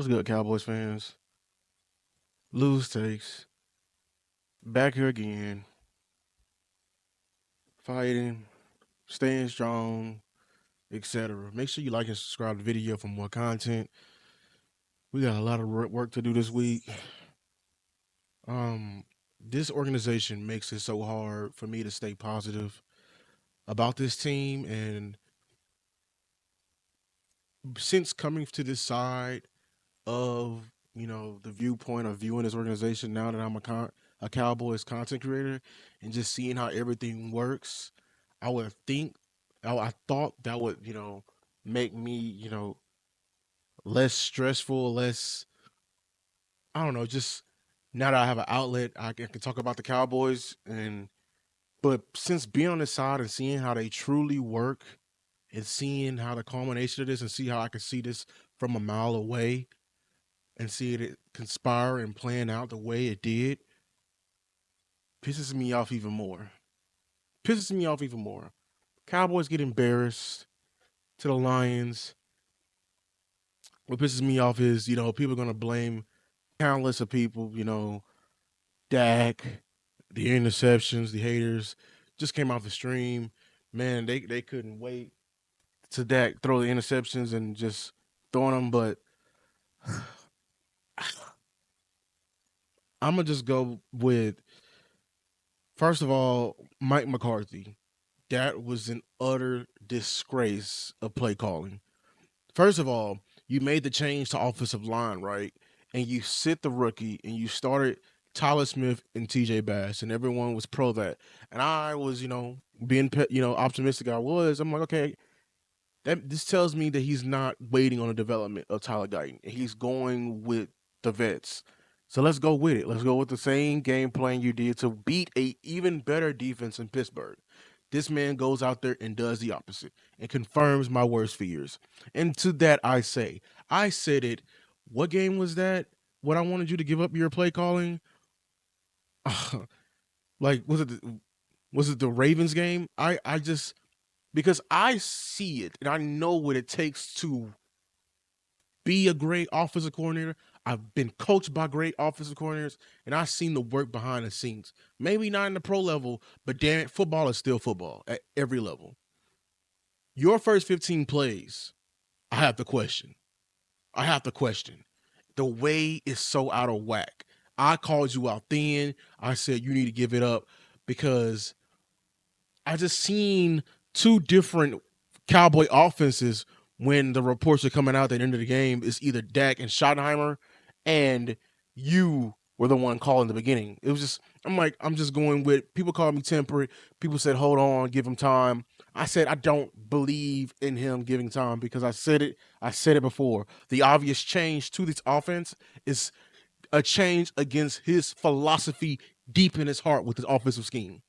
What's good, Cowboys fans? Lose takes. Back here again. Fighting. Staying strong, etc. Make sure you like and subscribe to the video for more content. We got a lot of work to do this week. Um, this organization makes it so hard for me to stay positive about this team. And since coming to this side of the viewpoint of viewing this organization, now that I'm a Cowboys content creator and just seeing how everything works, I would think I thought that would make me less stressful, less, I don't know, just now that I have an outlet, I can talk about the Cowboys. And but since being on this side and seeing how they truly work and seeing how the culmination of this and see how I can see this from a mile away and see it conspire and plan out the way it did, pisses me off even more. Pisses me off even more. Cowboys get embarrassed to the Lions. What pisses me off is, people are gonna blame countless of people, Dak, the interceptions, the haters just came off the stream. Man, they couldn't wait to Dak throw the interceptions and just throwing them, but I'm gonna just go with, first of all, Mike McCarthy. That was an utter disgrace of play calling. First of all, you made the change to offensive line, right? And you sit the rookie and you started Tyler Smith and TJ Bass, and everyone was pro that. And I was, being, optimistic. I'm like, okay, this tells me that he's not waiting on the development of Tyler Guyton. He's going with the vets. So let's go with it. Let's go with the same game plan you did to beat a even better defense in Pittsburgh. This man goes out there and does the opposite and confirms my worst fears. And to that I said it. What game was that? What I wanted you to give up your play calling? Like was it the Ravens game? I just, because I see it and I know what it takes to be a great offensive coordinator. I've been coached by great offensive coordinators, and I've seen the work behind the scenes. Maybe not in the pro level, but damn it, football is still football at every level. Your first 15 plays, I have to question. I have to question. The way is so out of whack. I called you out then. I said you need to give it up because I just seen two different Cowboy offenses when the reports are coming out at the end of the game. It's either Dak and Schottenheimer, and you were the one calling the beginning. It was just, I'm just going with, people call me temperate. People said, hold on, give him time. I said, I don't believe in him giving time because I said it before. The obvious change to this offense is a change against his philosophy deep in his heart with his offensive scheme.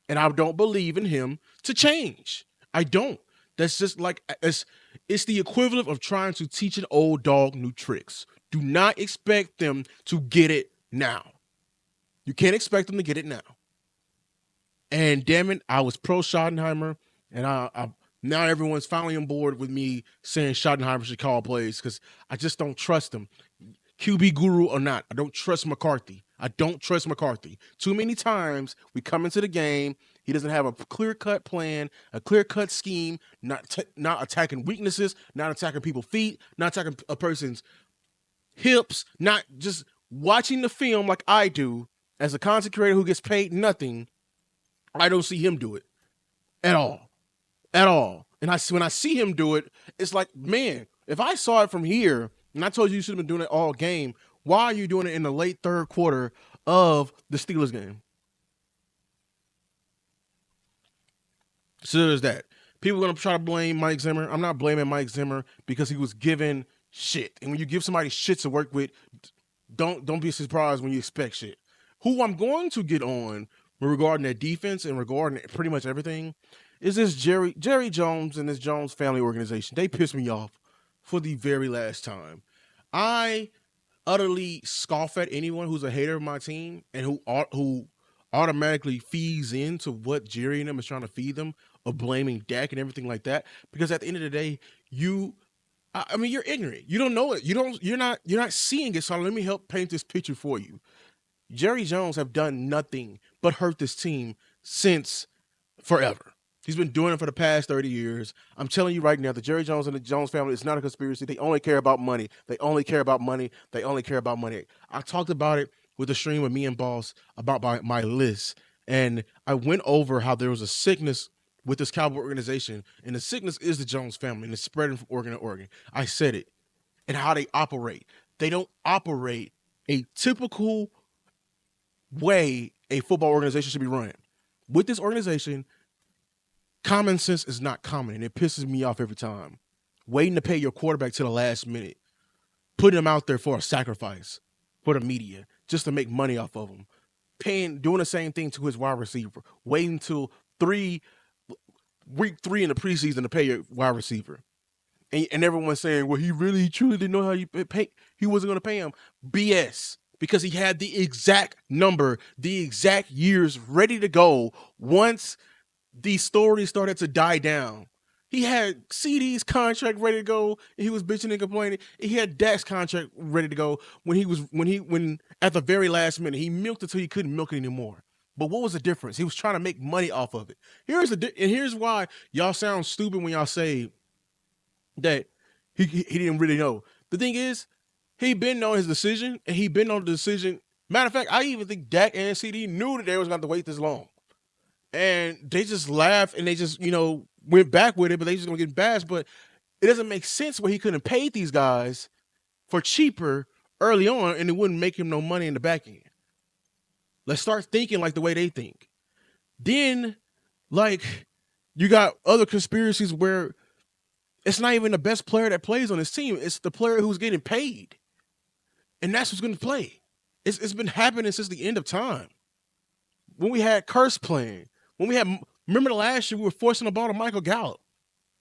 And I don't believe in him to change. I don't. That's just like, it's the equivalent of trying to teach an old dog new tricks. Do not expect them to get it now. You can't expect them to get it now. And damn it, I was pro Schottenheimer, and I now everyone's finally on board with me saying Schottenheimer should call plays because I just don't trust him. QB guru or not, I don't trust McCarthy. I don't trust McCarthy. Too many times we come into the game, he doesn't have a clear-cut plan, a clear-cut scheme, not attacking weaknesses, not attacking people's feet, not attacking a person's hips, not just watching the film like I do as a content creator who gets paid nothing. I don't see him do it at all. At all. And when I see him do it, it's like, man, if I saw it from here, and I told you should have been doing it all game, why are you doing it in the late third quarter of the Steelers game? So there's that. People are gonna try to blame Mike Zimmer. I'm not blaming Mike Zimmer because he was given shit. And when you give somebody shit to work with, don't be surprised when you expect shit. Who I'm going to get on regarding their defense and regarding pretty much everything is this Jerry Jones and this Jones family organization. They piss me off for the very last time. I utterly scoff at anyone who's a hater of my team and who automatically feeds into what Jerry and them is trying to feed them of blaming Dak and everything like that. Because at the end of the day, you I mean, you're ignorant. You don't know it. You're not seeing it. So let me help paint this picture for you. Jerry Jones have done nothing but hurt this team since forever. He's been doing it for the past 30 years. I'm telling you right now, the Jerry Jones and the Jones family is not a conspiracy. They only care about money. They only care about money. They only care about money. I talked about it with the stream with me and Boss about my list. And I went over how there was a sickness with this Cowboy organization. And the sickness is the Jones family and it's spreading from organ to organ. I said it. And how they operate. They don't operate a typical way a football organization should be run. With this organization, common sense is not common, and it pisses me off every time. Waiting to pay your quarterback to the last minute, putting him out there for a sacrifice for the media just to make money off of him, doing the same thing to his wide receiver, waiting till week 3 in the preseason to pay your wide receiver, and everyone's saying, well, he truly didn't know how he wasn't going to pay him. BS. Because he had the exact number, the exact years ready to go once the story started to die down. He had CD's contract ready to go. And he was bitching and complaining. He had Dak's contract ready to go when at the very last minute he milked it till he couldn't milk it anymore. But what was the difference? He was trying to make money off of it. Here's why y'all sound stupid when y'all say that he didn't really know. The thing is, he been on his decision, and he been on the decision. Matter of fact, I even think Dak and CD knew that they was going to wait this long. And they just laughed and they just, went back with it, but they just going to get bashed. But it doesn't make sense where he couldn't pay these guys for cheaper early on and it wouldn't make him no money in the back end. Let's start thinking like the way they think. Then, you got other conspiracies where it's not even the best player that plays on his team. It's the player who's getting paid. And that's who's going to play. It's been happening since the end of time. When we had Curse playing, remember the last year we were forcing the ball to Michael Gallup.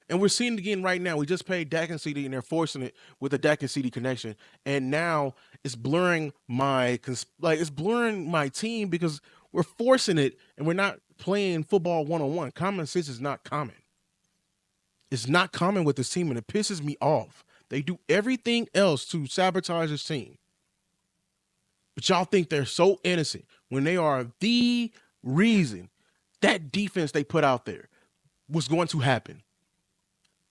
And we're seeing it again right now. We just paid Dak and CD and they're forcing it with the Dak and CD connection. And now it's blurring my team because we're forcing it and we're not playing football one-on-one. Common sense is not common. It's not common with this team and it pisses me off. They do everything else to sabotage this team. But y'all think they're so innocent when they are the reason that defense they put out there was going to happen.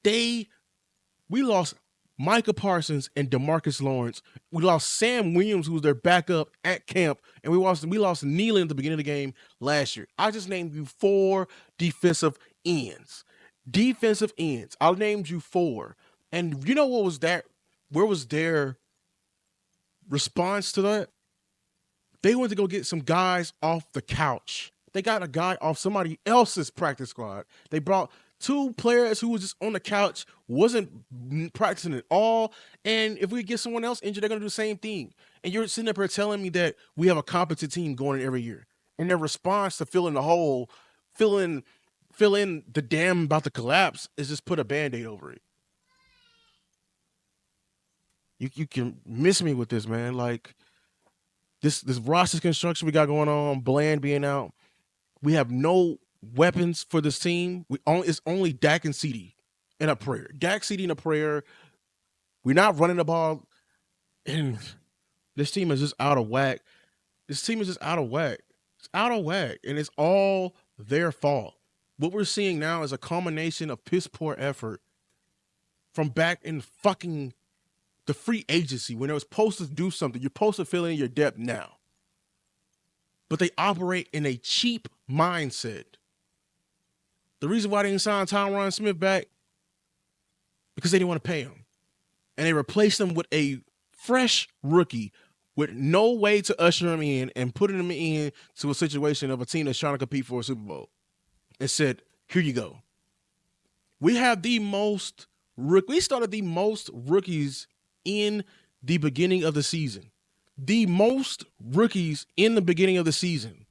We lost Micah Parsons and DeMarcus Lawrence. We lost Sam Williams, who was their backup at camp, and we lost Nealon at the beginning of the game last year. I just named you 4 defensive ends. I named you 4. And you know what was that? Where was their response to that? They went to go get some guys off the couch. They got a guy off somebody else's practice squad. They brought 2 players who was just on the couch, wasn't practicing at all. And if we get someone else injured, they're going to do the same thing. And you're sitting up here telling me that we have a competent team going in every year. And their response to filling the hole, fill in the dam about to collapse is just put a Band-Aid over it. You can miss me with this, man. This roster construction we got going on, Bland being out. We have no weapons for this team. It's only Dak and CD and a prayer. Dak, CD, and a prayer. We're not running the ball, and this team is just out of whack. It's out of whack, and it's all their fault. What we're seeing now is a culmination of piss poor effort from back in fucking the free agency when they were supposed to do something. You're supposed to fill in your depth now. But they operate in a cheap mindset. The reason why they didn't sign Tyron Smith back, because they didn't want to pay him. And they replaced him with a fresh rookie with no way to usher him in and putting him in to a situation of a team that's trying to compete for a Super Bowl. And said, here you go. We started the most rookies in the beginning of the season. The most rookies in the beginning of the season.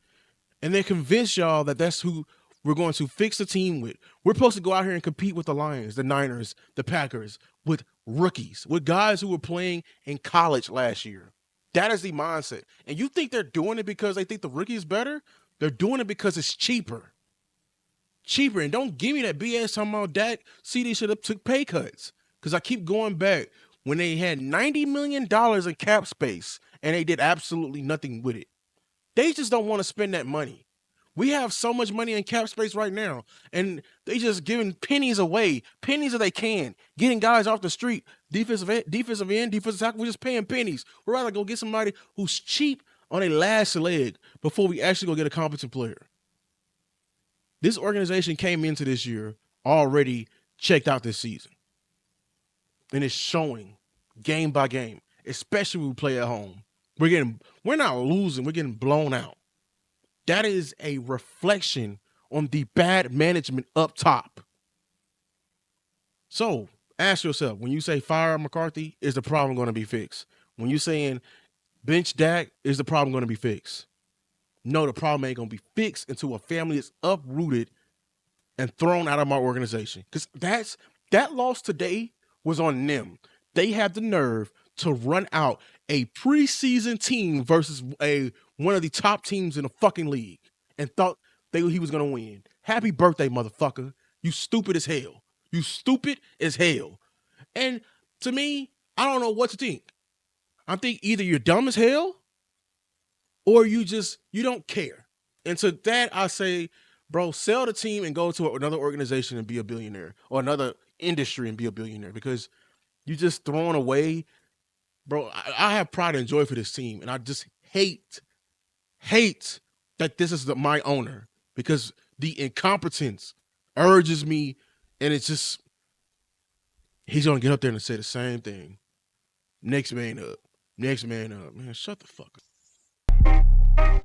And they convinced y'all that that's who we're going to fix the team with. We're supposed to go out here and compete with the Lions, the Niners, the Packers, with rookies, with guys who were playing in college last year. That is the mindset. And you think they're doing it because they think the rookie is better? They're doing it because it's cheaper. And don't give me that BS talking about Dak, CD should have took pay cuts. Because I keep going back when they had $90 million in cap space and they did absolutely nothing with it. They just don't want to spend that money. We have so much money in cap space right now, and they just giving pennies away, pennies that they can, getting guys off the street, defensive end, defensive tackle. We're just paying pennies. We'd rather go get somebody who's cheap on a last leg before we actually go get a competent player. This organization came into this year already checked out this season, and it's showing game by game, especially when we play at home. We're not losing, we're getting blown out. That is a reflection on the bad management up top. So ask yourself, when you say fire McCarthy, is the problem going to be fixed? When you're saying bench Dak, is the problem going to be fixed? No, the problem ain't going to be fixed until a family is uprooted and thrown out of my organization. Because that loss today was on them. They had the nerve to run out a preseason team versus one of the top teams in the fucking league and thought he was going to win. Happy birthday, motherfucker. You stupid as hell. You stupid as hell. And to me, I don't know what to think. I think either you're dumb as hell or you don't care. And to that, I say, bro, sell the team and go to another organization and be a billionaire, or another industry and be a billionaire, because you just throwing away. Bro, I have pride and joy for this team, and I just hate that this is my owner, because the incompetence urges me, and it's just, he's going to get up there and say the same thing. Next man up. Man, shut the fuck up.